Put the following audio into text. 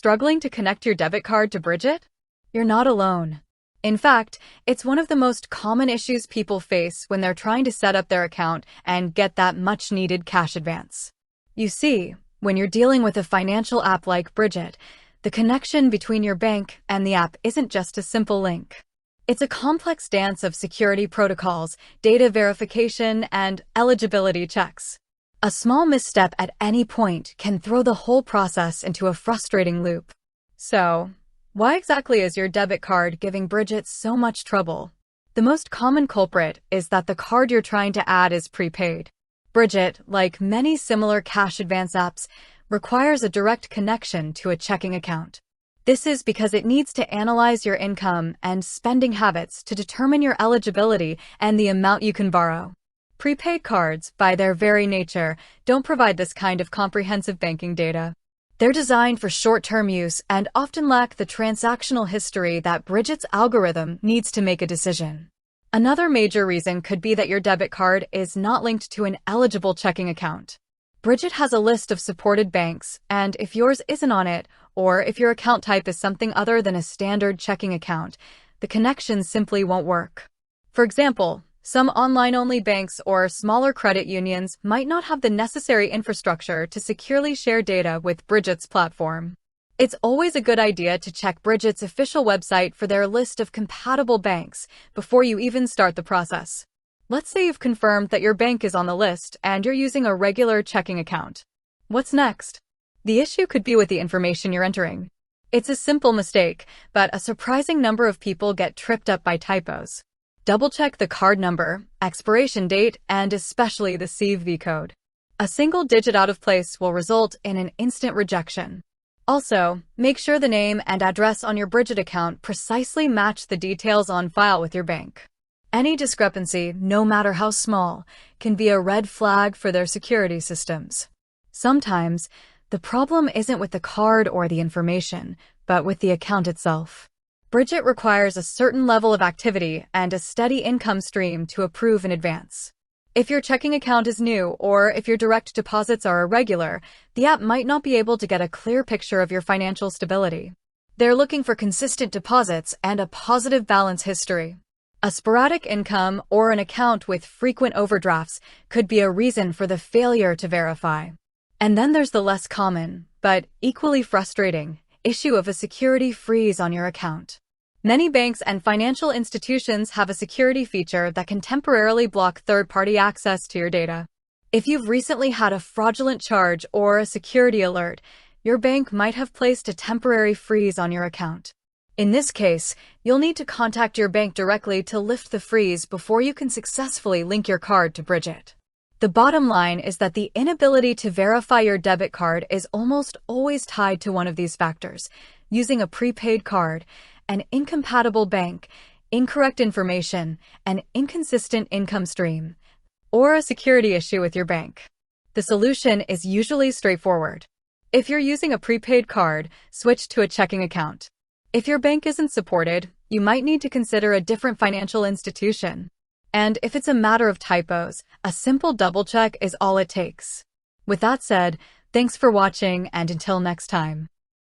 Struggling to connect your debit card to Brigit? You're not alone. In fact, it's one of the most common issues people face when they're trying to set up their account and get that much-needed cash advance. You see, when you're dealing with a financial app like Brigit, the connection between your bank and the app isn't just a simple link. It's a complex dance of security protocols, data verification, and eligibility checks. A small misstep at any point can throw the whole process into a frustrating loop. So, why exactly is your debit card giving Brigit so much trouble? The most common culprit is that the card you're trying to add is prepaid. Brigit, like many similar cash advance apps, requires a direct connection to a checking account. This is because it needs to analyze your income and spending habits to determine your eligibility and the amount you can borrow. Prepaid cards, by their very nature, don't provide this kind of comprehensive banking data. They're designed for short-term use and often lack the transactional history that Brigit's algorithm needs to make a decision. Another major reason could be that your debit card is not linked to an eligible checking account. Brigit has a list of supported banks, and if yours isn't on it, or if your account type is something other than a standard checking account, the connection simply won't work. For example, some online-only banks or smaller credit unions might not have the necessary infrastructure to securely share data with Brigit's platform. It's always a good idea to check Brigit's official website for their list of compatible banks before you even start the process. Let's say you've confirmed that your bank is on the list and you're using a regular checking account. What's next? The issue could be with the information you're entering. It's a simple mistake, but a surprising number of people get tripped up by typos. Double-check the card number, expiration date, and especially the CVV code. A single digit out of place will result in an instant rejection. Also, make sure the name and address on your Brigit account precisely match the details on file with your bank. Any discrepancy, no matter how small, can be a red flag for their security systems. Sometimes, the problem isn't with the card or the information, but with the account itself. Brigit requires a certain level of activity and a steady income stream to approve in advance. If your checking account is new or if your direct deposits are irregular, the app might not be able to get a clear picture of your financial stability. They're looking for consistent deposits and a positive balance history. A sporadic income or an account with frequent overdrafts could be a reason for the failure to verify. And then there's the less common, but equally frustrating, issue of a security freeze on your account. Many banks and financial institutions have a security feature that can temporarily block third-party access to your data. If you've recently had a fraudulent charge or a security alert, your bank might have placed a temporary freeze on your account. In this case, you'll need to contact your bank directly to lift the freeze before you can successfully link your card to Brigit. The bottom line is that the inability to verify your debit card is almost always tied to one of these factors: using a prepaid card, an incompatible bank, incorrect information, an inconsistent income stream, or a security issue with your bank. The solution is usually straightforward. If you're using a prepaid card, switch to a checking account. If your bank isn't supported, you might need to consider a different financial institution. And if it's a matter of typos, a simple double-check is all it takes. With that said, thanks for watching, and until next time.